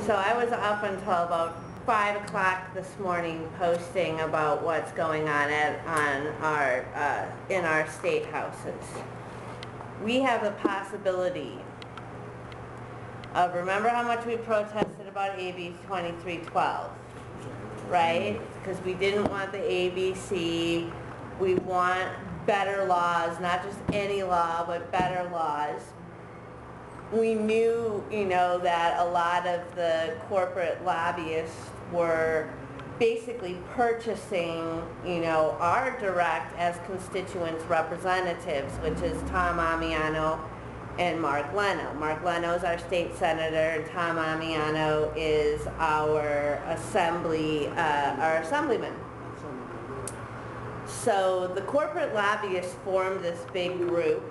So I was up until about 5 o'clock this morning posting about what's going on in our state houses. We have the possibility of, remember how much we protested about AB 2312, right? Because we didn't want the ABC. We want better laws, not just any law, but better laws. We knew, that a lot of the corporate lobbyists were basically purchasing, our direct as constituents representatives, which is Tom Amiano and Mark Leno. Mark Leno is our state senator, and Tom Amiano is our assemblyman. So the corporate lobbyists formed this big group.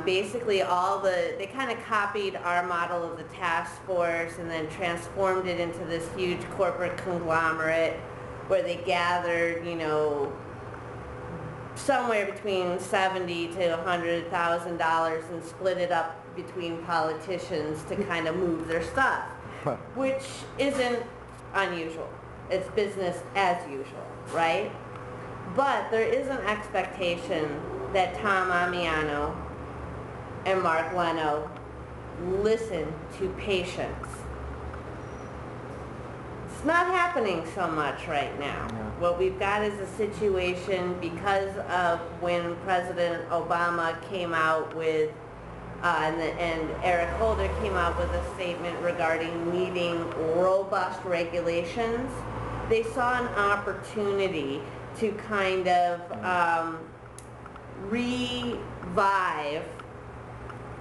Basically they kind of copied our model of the task force and then transformed it into this huge corporate conglomerate where they gathered, somewhere between $70,000 to $100,000 and split it up between politicians to kind of move their stuff, which isn't unusual. It's business as usual, right? But there is an expectation that Tom Amiano and Mark Leno listen to patients. It's not happening so much right now. What we've got is a situation because of when President Obama came out with, and Eric Holder came out with a statement regarding needing robust regulations. They saw an opportunity to kind of revive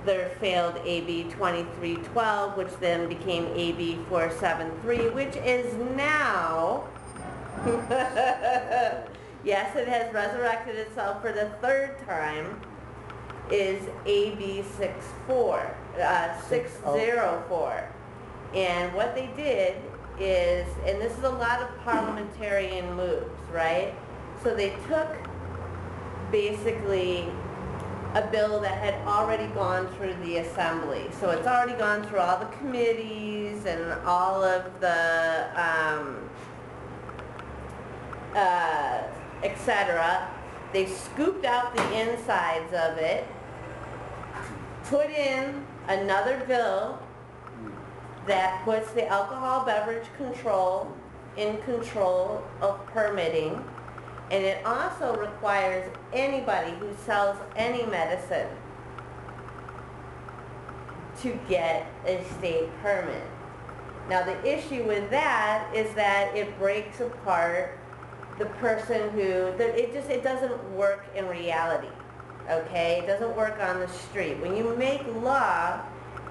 their failed AB 2312, which then became AB 473, which is now, yes, it has resurrected itself for the third time, is AB 604. And what they did is, and this is a lot of parliamentarian moves, right? So they took basically a bill that had already gone through the assembly. So it's already gone through all the committees and all of the etc. They scooped out the insides of it, put in another bill that puts the alcohol beverage control in control of permitting. And it also requires anybody who sells any medicine to get a state permit. Now the issue with that is that it breaks apart the person who, it doesn't work in reality, okay? It doesn't work on the street. When you make law,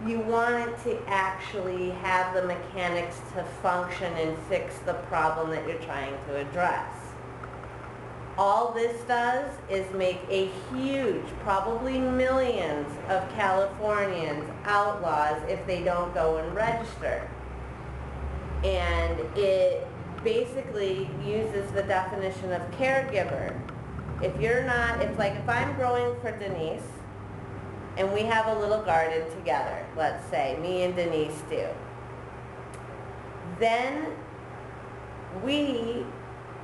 you want it to actually have the mechanics to function and fix the problem that you're trying to address. All this does is make a huge, probably millions of Californians outlaws if they don't go and register. And it basically uses the definition of caregiver. If you're not, if I'm growing for Denise, and we have a little garden together, let's say, me and Denise do, then we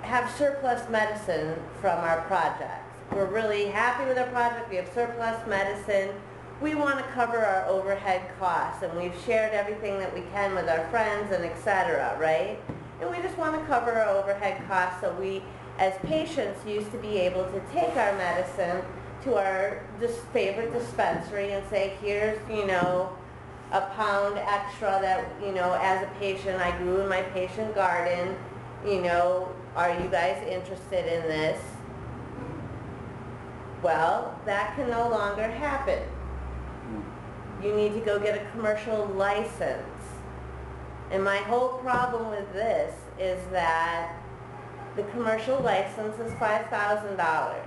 have surplus medicine from our projects. We're really happy with our project. We have surplus medicine. We want to cover our overhead costs, and we've shared everything that we can with our friends and etc., right? And we just want to cover our overhead costs, so we, as patients, used to be able to take our medicine to our favorite dispensary and say, here's, a pound extra that, as a patient I grew in my patient garden, are you guys interested in this? Well, that can no longer happen. You need to go get a commercial license. And my whole problem with this is that the commercial license is $5,000.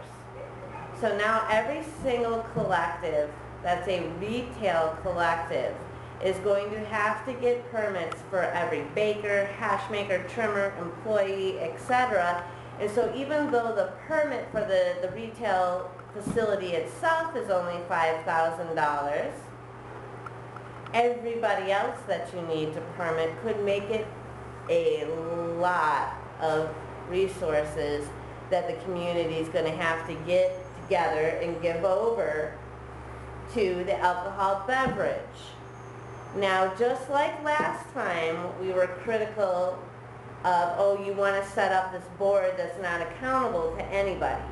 So now every single collective that's a retail collective is going to have to get permits for every baker, hash maker, trimmer, employee, etc. And so even though the permit for the retail facility itself is only $5,000, everybody else that you need to permit could make it a lot of resources that the community is going to have to get together and give over to the alcohol beverage. Now, just like last time, we were critical of, oh, you want to set up this board that's not accountable to anybody.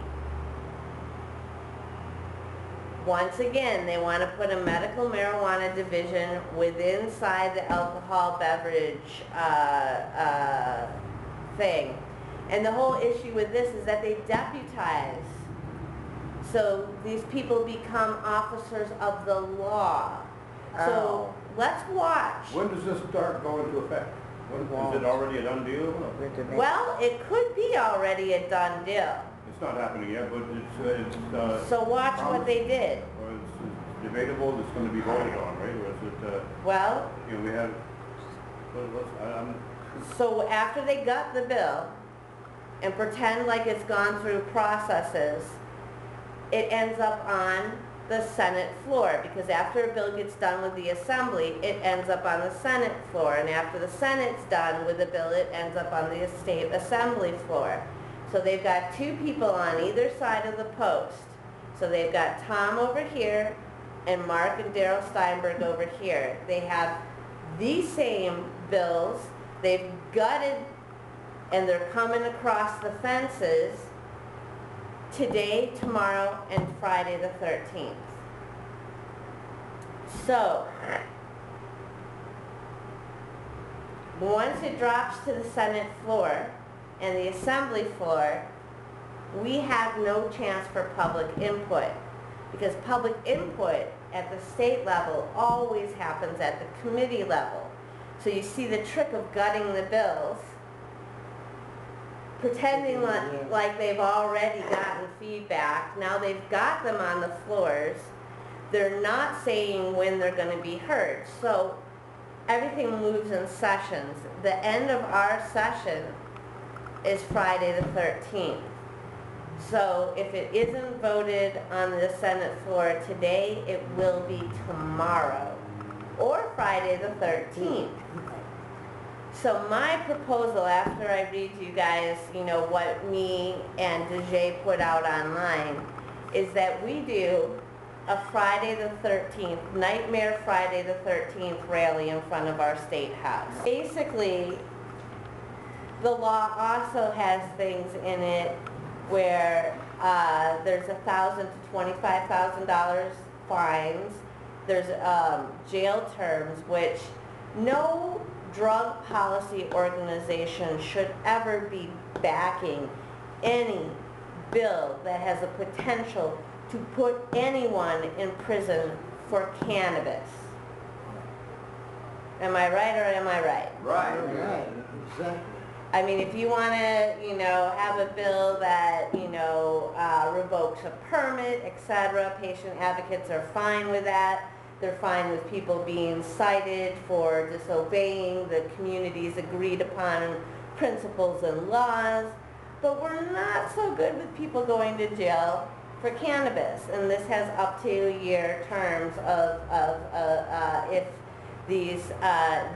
Once again, they want to put a medical marijuana division inside the alcohol beverage thing. And the whole issue with this is that they deputize. So these people become officers of the law. So let's watch. When does this start going into effect? Is it already a done deal? Well, it could be already a done deal. It's not happening yet, but it's So watch what they did. Or it's debatable, it's going to be voted on, right? Or is it, Well, you know, we have, so after they gut the bill and pretend like it's gone through processes, it ends up on the Senate floor, because after a bill gets done with the Assembly, it ends up on the Senate floor, and after the Senate's done with the bill, it ends up on the State Assembly floor. So they've got two people on either side of the post. So they've got Tom over here and Mark and Daryl Steinberg over here. They have these same bills. They've gutted and they're coming across the fences today, tomorrow, and Friday the 13th. So, once it drops to the Senate floor and the Assembly floor, we have no chance for public input, because public input at the state level always happens at the committee level. So you see the trick of gutting the bills, pretending like they've already gotten feedback. Now they've got them on the floors. They're not saying when they're going to be heard. So everything moves in sessions. The end of our session is Friday the 13th. So if it isn't voted on the Senate floor today, it will be tomorrow or Friday the 13th. So my proposal, after I read you guys, you know, what me and DeJay put out online, is that we do a Friday the 13th, Nightmare Friday the 13th rally in front of our State House. Basically, the law also has things in it where there's $1,000 to $25,000 fines. There's jail terms, which no drug policy organization should ever be backing any bill that has a potential to put anyone in prison for cannabis. Am I right or am I right? Right, exactly. I mean, if you want to, you know, have a bill that, you know, revokes a permit, etc., patient advocates are fine with that. They're fine with people being cited for disobeying the community's agreed upon principles and laws. But we're not so good with people going to jail for cannabis. And this has up to a year terms of if these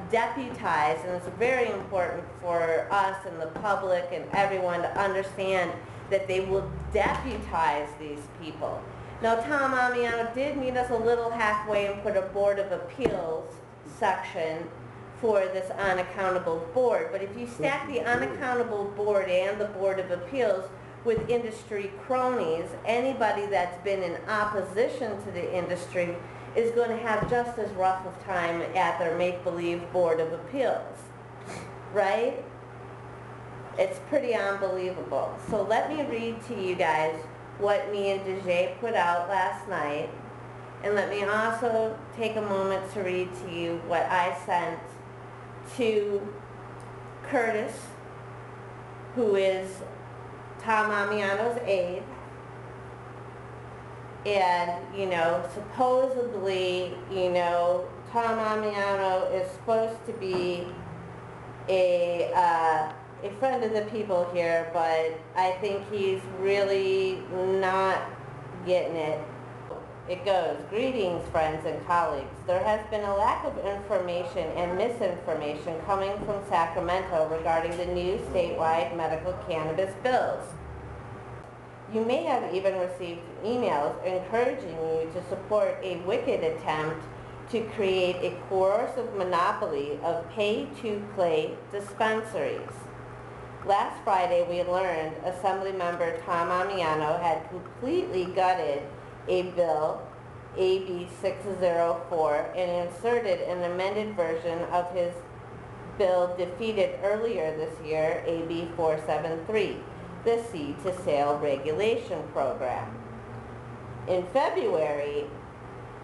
deputized, and it's very important for us and the public and everyone to understand that they will deputize these people. Now, Tom Amiano did meet us a little halfway and put a Board of Appeals section for this unaccountable board. But if you stack the unaccountable board and the Board of Appeals with industry cronies, anybody that's been in opposition to the industry is going to have just as rough of time at their make-believe Board of Appeals, right? It's pretty unbelievable. So let me read to you guys what me and DeJay put out last night, and let me also take a moment to read to you what I sent to Curtis, who is Tom Amiano's aide. And, you know, supposedly, you know, Tom Amiano is supposed to be a friend of the people here, but I think he's really not getting it. It goes, greetings friends and colleagues. There has been a lack of information and misinformation coming from Sacramento regarding the new statewide medical cannabis bills. You may have even received emails encouraging you to support a wicked attempt to create a coercive monopoly of pay-to-play dispensaries. Last Friday, we learned Assemblymember Tom Amiano had completely gutted a bill, AB 604, and inserted an amended version of his bill defeated earlier this year, AB 473, the seed-to-sale regulation program. In February,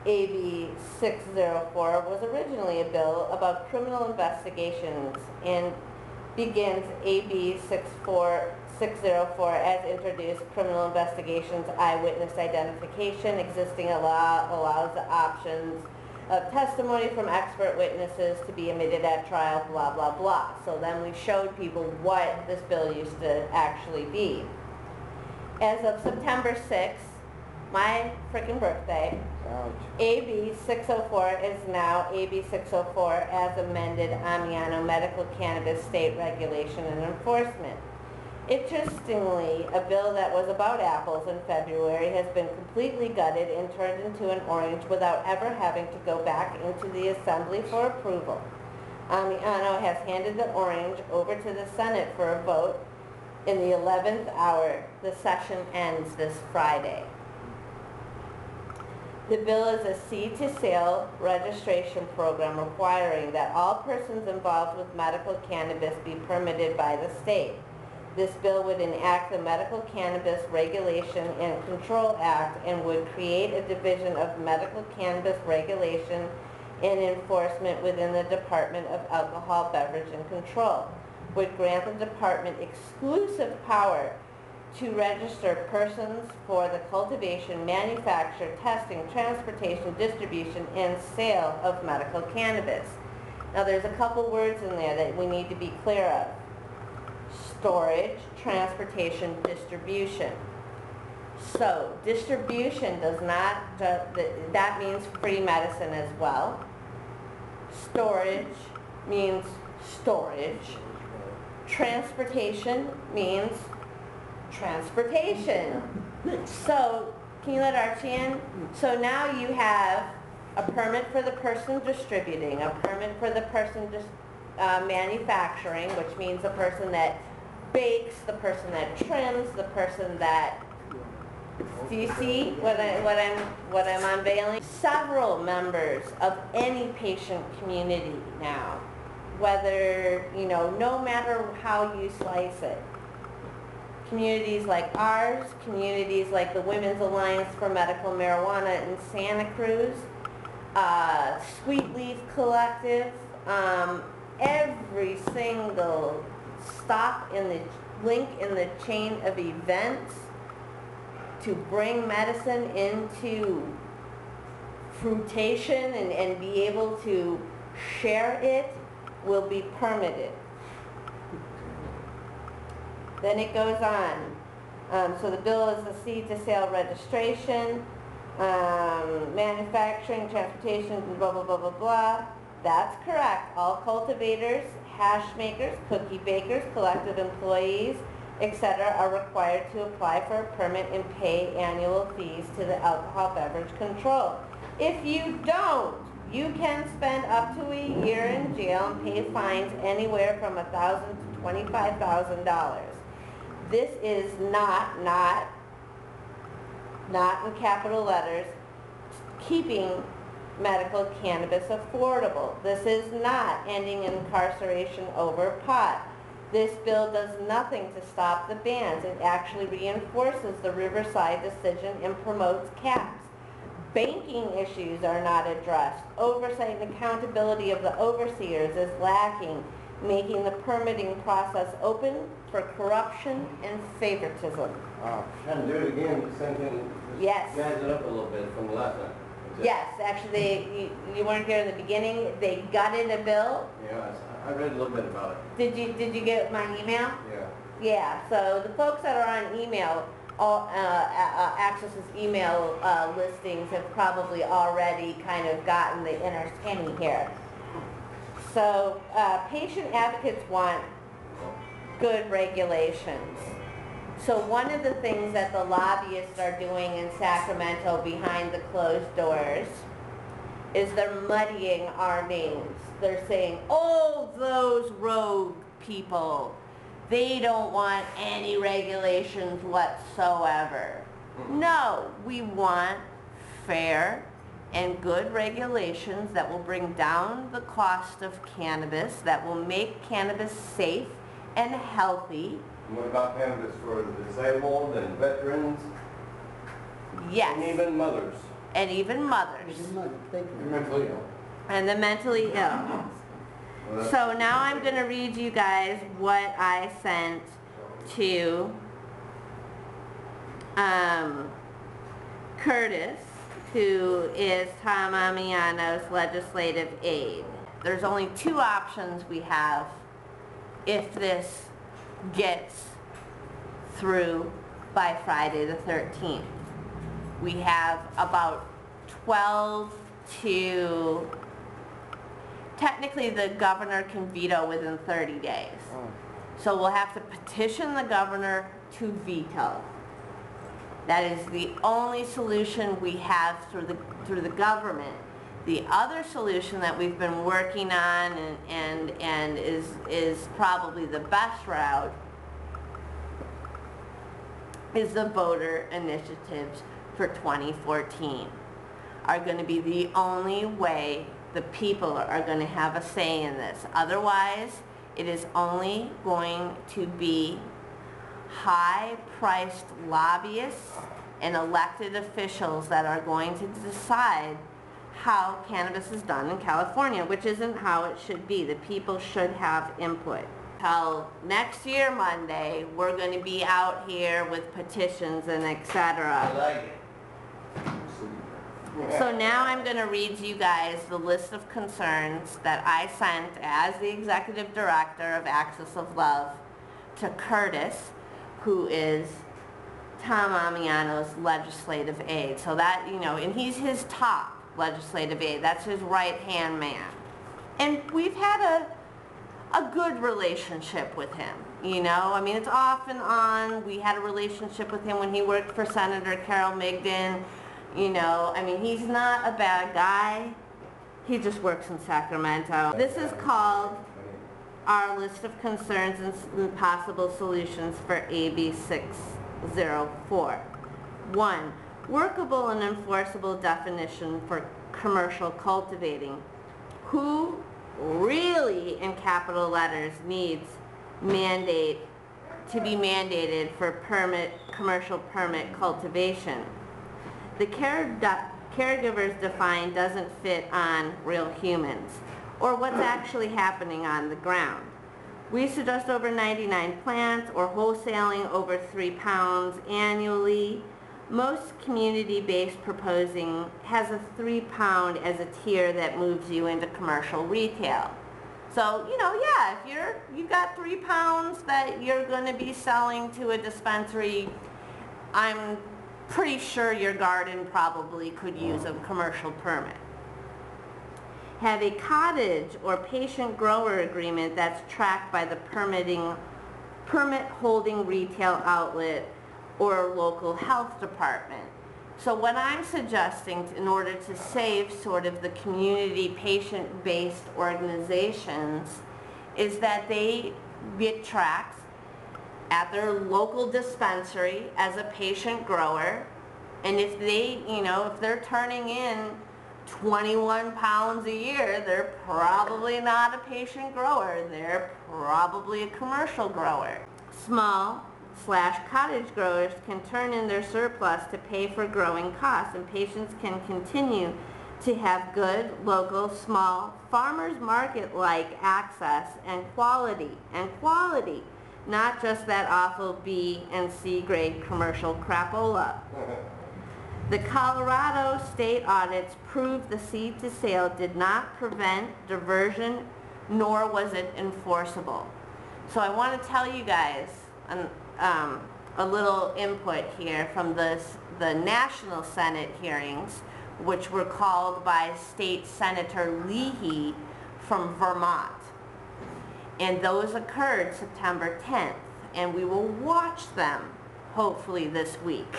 AB 604 was originally a bill about criminal investigations and begins AB 604 as introduced criminal investigations, eyewitness identification. Existing law allows the options of testimony from expert witnesses to be omitted at trial, blah, blah, blah. So then we showed people what this bill used to actually be. As of September 6th, my frickin' birthday, AB 604 is now AB 604 as amended Amiano Medical Cannabis State Regulation and Enforcement. Interestingly, a bill that was about apples in February has been completely gutted and turned into an orange without ever having to go back into the Assembly for approval. Amiano has handed the orange over to the Senate for a vote in the 11th hour. The session ends this Friday. The bill is a seed-to-sale registration program requiring that all persons involved with medical cannabis be permitted by the state. This bill would enact the Medical Cannabis Regulation and Control Act and would create a division of medical cannabis regulation and enforcement within the Department of Alcohol, Beverage, and Control, would grant the department exclusive power to register persons for the cultivation, manufacture, testing, transportation, distribution, and sale of medical cannabis. Now there's a couple words in there that we need to be clear of. Storage, transportation, distribution. So distribution does not, that means free medicine as well. Storage means storage. Transportation means transportation. So, can you let Archie in? So now you have a permit for the person distributing, a permit for the person manufacturing, which means the person that bakes, the person that trims, the person that, do you see what I'm unveiling? Several members of any patient community now, whether, you know, no matter how you slice it. Communities like ours, communities like the Women's Alliance for Medical Marijuana in Santa Cruz, Sweet Leaf Collective, every single stop in the link in the chain of events to bring medicine into fruition and be able to share it will be permitted. Then it goes on. So the bill is the seed-to-sale registration, manufacturing, transportation, blah, blah, blah, blah, blah. That's correct. All cultivators, hash makers, cookie bakers, collective employees, etc. are required to apply for a permit and pay annual fees to the Alcohol Beverage Control. If you don't, you can spend up to a year in jail and pay fines anywhere from $1,000 to $25,000. This is not in capital letters, keeping medical cannabis affordable. This is not ending incarceration over pot. This bill does nothing to stop the bans. It actually reinforces the Riverside decision and promotes caps. Banking issues are not addressed. Oversight and accountability of the overseers is lacking, making the permitting process open for corruption and favoritism. Trying to do it again, the same thing. Yes. Guys it up a little bit from the last time. Yes, actually, you weren't here in the beginning. They gutted a bill. Yeah, I read a little bit about it. Did you get my email? Yeah. Yeah, so the folks that are on email all, Axis's email listings have probably already kind of gotten the inner skinny here. So patient advocates want good regulations. So one of the things that the lobbyists are doing in Sacramento behind the closed doors is they're muddying our names. They're saying, oh, those rogue people, they don't want any regulations whatsoever. No, we want fair and good regulations that will bring down the cost of cannabis, that will make cannabis safe and healthy. And what about cannabis for the disabled and veterans? Yes. And even mothers. And even mothers. Thank you. Mentally ill. And the mentally ill. So now I'm going to read you guys what I sent to Curtis, who is Tom Amiano's legislative aide. There's only two options we have if this gets through by Friday the 13th. We have about 12 to, technically the governor can veto within 30 days. So we'll have to petition the governor to veto. That is the only solution we have through the government. The other solution that we've been working on and is probably the best route is the voter initiatives for 2014 are going to be the only way the people are going to have a say in this. Otherwise, it is only going to be high-priced lobbyists and elected officials that are going to decide how cannabis is done in California, which isn't how it should be. The people should have input. Till next year Monday, we're going to be out here with petitions and etc. I like it. So now I'm going to read you guys the list of concerns that I sent as the executive director of Axis of Love to Curtis, who is Tom Amiano's legislative aide. So that, you know, and he's his top legislative aide. That's his right-hand man. And we've had a good relationship with him, you know. I mean, it's off and on. We had a relationship with him when he worked for Senator Carol Migden. You know, I mean, he's not a bad guy. He just works in Sacramento. This is called our list of concerns and possible solutions for AB 604. 1. Workable and enforceable definition for commercial cultivating. Who really, in capital letters, needs mandate to be mandated for commercial permit cultivation? The caregivers defined doesn't fit on real humans or what's actually happening on the ground. We suggest over 99 plants or wholesaling over 3 pounds annually. Most community-based proposing has a 3 pound as a tier that moves you into commercial retail. So, you know, yeah, if you've got 3 pounds that you're going to be selling to a dispensary, I'm pretty sure your garden probably could use a commercial permit. Have a cottage or patient grower agreement that's tracked by the permit holding retail outlet or local health department. So what I'm suggesting in order to save sort of the community patient-based organizations is that they get tracked at their local dispensary as a patient grower, and if they, you know, if they're turning in 21 pounds a year, they're probably not a patient grower, they're probably a commercial grower. Small/cottage growers can turn in their surplus to pay for growing costs, and patients can continue to have good, local, small, farmers market-like access and quality, not just that awful B and C grade commercial crapola. The Colorado state audits proved the seed to sale did not prevent diversion, nor was it enforceable. So I want to tell you guys a little input here from the National Senate hearings, which were called by State Senator Leahy from Vermont. And those occurred September 10th, and we will watch them hopefully this week.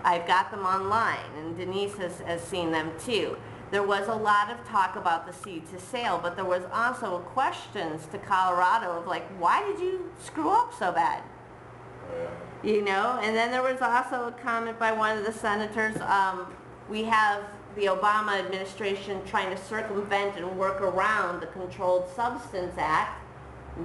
I've got them online, and Denise has seen them too. There was a lot of talk about the seed to sale, but there was also questions to Colorado of like, why did you screw up so bad? You know, and then there was also a comment by one of the senators, we have the Obama administration trying to circumvent and work around the Controlled Substance Act.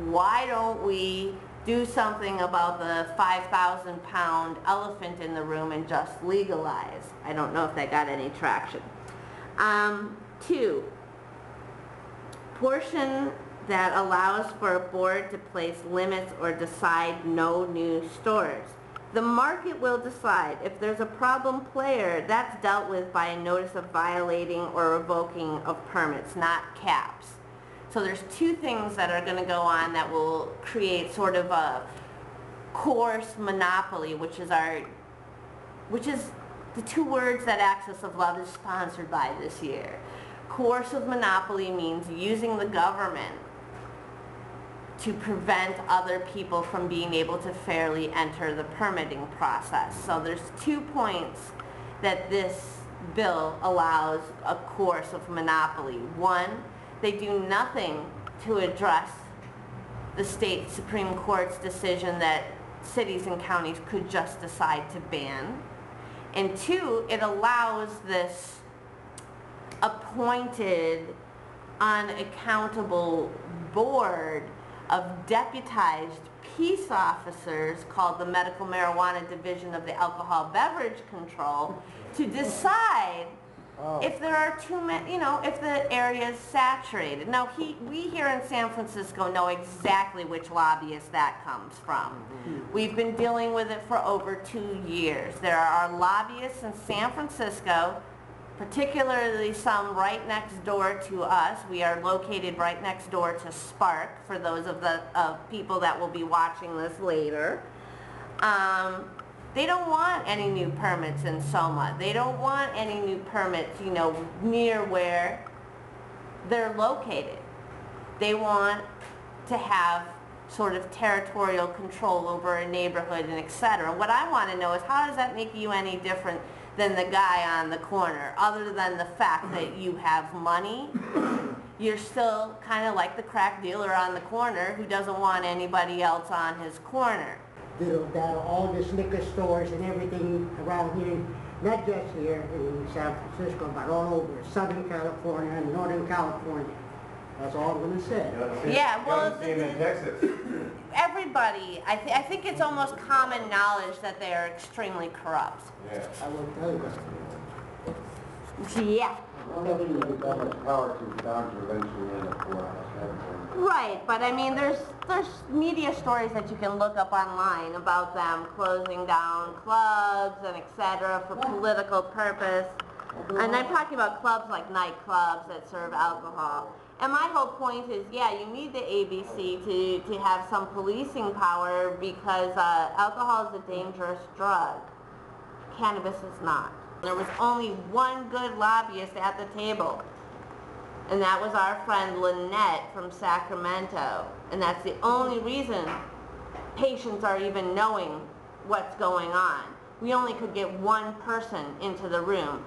Why don't we do something about the 5,000-pound elephant in the room and just legalize? I don't know if that got any traction. 2, portion that allows for a board to place limits or decide no new stores. The market will decide. If there's a problem player, that's dealt with by a notice of violating or revoking of permits, not caps. So there's 2 things that are going to go on that will create sort of a coarse monopoly, which is the 2 words that Axis of Love is sponsored by this year. Coercive monopoly means using the government to prevent other people from being able to fairly enter the permitting process. So there's 2 points that this bill allows a coercive monopoly. 1, they do nothing to address the state Supreme Court's decision that cities and counties could just decide to ban. And 2, it allows this appointed, unaccountable board of deputized peace officers called the Medical Marijuana Division of the Alcohol Beverage Control to decide if there are too many, you know, if the area is saturated. Now, we here in San Francisco know exactly which lobbyist that comes from. We've been dealing with it for over 2 years. There are lobbyists in San Francisco, particularly some right next door to us. We are located right next door to Spark, for those of the people that will be watching this later. They don't want any new permits in Soma. They don't want any new permits, you know, near where they're located. They want to have sort of territorial control over a neighborhood and etc. What I want to know is, how does that make you any different than the guy on the corner, other than the fact that you have money? You're still kind of like the crack dealer on the corner who doesn't want anybody else on his corner. That all these liquor stores and everything around here, not just here in San Francisco, but all over Southern California and Northern California. That's all I'm going to say. Yeah, well, same in Texas. everybody, I think it's almost common knowledge that they are extremely corrupt. Yeah. I will tell you that. Yeah. I don't think you get that much power to down to eventually end up for us. Right, but I mean, there's media stories that you can look up online about them closing down clubs and etc. for political purpose. And I'm talking about clubs like nightclubs that serve alcohol. And my whole point is, yeah, you need the ABC to have some policing power, because alcohol is a dangerous drug. Cannabis is not. There was only one good lobbyist at the table, and that was our friend Lynette from Sacramento. And that's the only reason patients are even knowing what's going on. We only could get one person into the room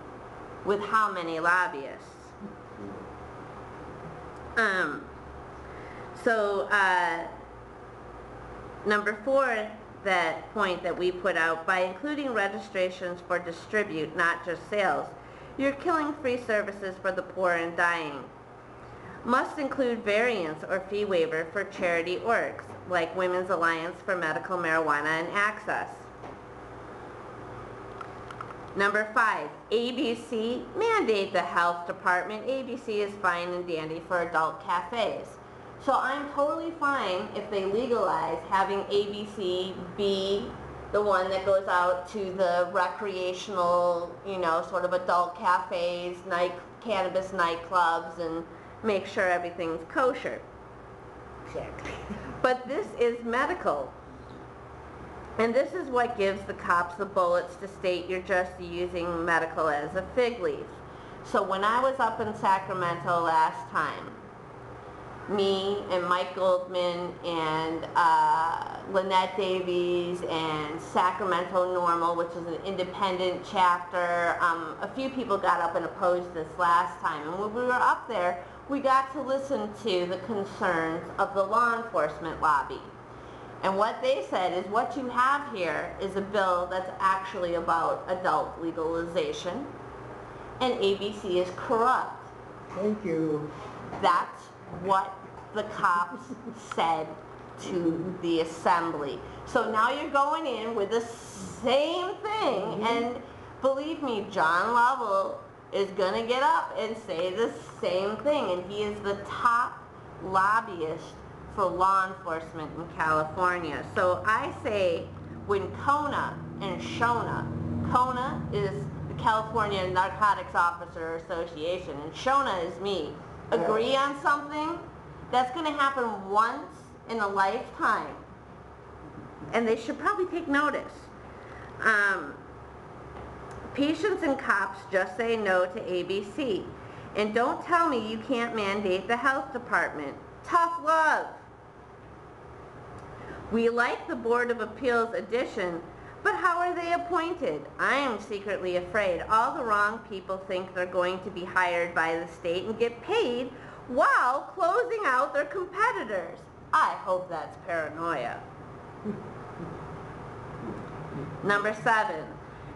with how many lobbyists? Number 4, that point that we put out, by including registrations for distribute, not just sales, you're killing free services for the poor and dying. Must include variance or fee waiver for charity orgs, like Women's Alliance for Medical Marijuana and Access. Number 5, ABC, mandate the health department. ABC is fine and dandy for adult cafes. So I'm totally fine if they legalize having ABC be the one that goes out to the recreational, you know, sort of adult cafes, cannabis nightclubs, and make sure everything's kosher. Exactly. But this is medical. And this is what gives the cops the bullets to state you're just using medical as a fig leaf. So when I was up in Sacramento last time, me and Mike Goldman and Lynette Davies and Sacramento Normal, which is an independent chapter, a few people got up and opposed this last time. And when we were up there, we got to listen to the concerns of the law enforcement lobby. And what they said is what you have here is a bill that's actually about adult legalization, and ABC is corrupt. Thank you. That's what the cops said to the assembly. So now you're going in with the same thing, and believe me, John Lovell is going to get up and say the same thing, and he is the top lobbyist for law enforcement in California. So I say when Kona and Shona, Kona is the California Narcotics Officer Association, and Shona is me, agree on something, that's going to happen once in a lifetime. And they should probably take notice. Patients and cops just say no to ABC. And don't tell me you can't mandate the health department. Tough love. We like the Board of Appeals addition, but how are they appointed? I am secretly afraid all the wrong people think they're going to be hired by the state and get paid while closing out their competitors. I hope that's paranoia. Number 7,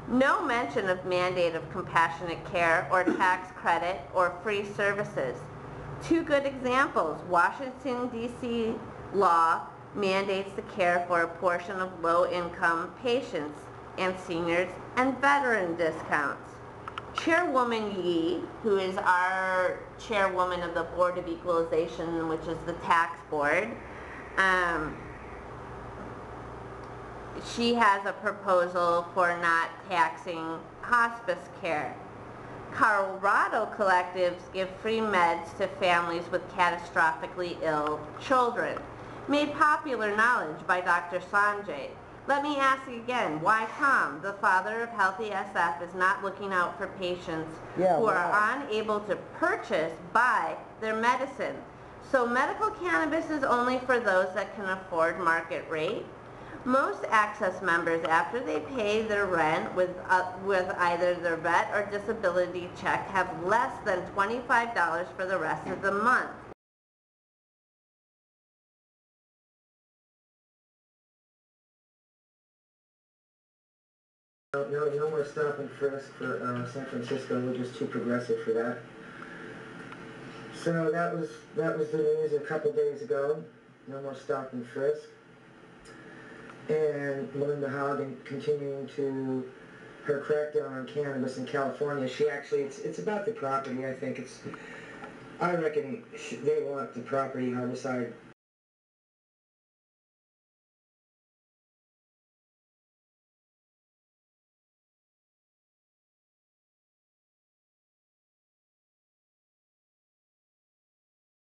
no mention of mandate of compassionate care or tax credit or free services. 2 good examples. Washington, D.C. law mandates the care for a portion of low-income patients and seniors and veteran discounts. Chairwoman Yee, who is our chairwoman of the Board of Equalization, which is the tax board, she has a proposal for not taxing hospice care. Colorado collectives give free meds to families with catastrophically ill children. Made popular knowledge by Dr. Sanjay. Let me ask you again, why Tom, the father of Healthy SF, is not looking out for patients who are unable to buy their medicine? So medical cannabis is only for those that can afford market rate? Most Access members, after they pay their rent with either their vet or disability check, have less than $25 for the rest of the month. No more stop and frisk for San Francisco. We're just too progressive for that. So that was the news a couple days ago. No more stop and frisk. And Melinda Hogan continuing to her crackdown on cannabis in California. She actually, it's about the property. I think I reckon they want the property Harborside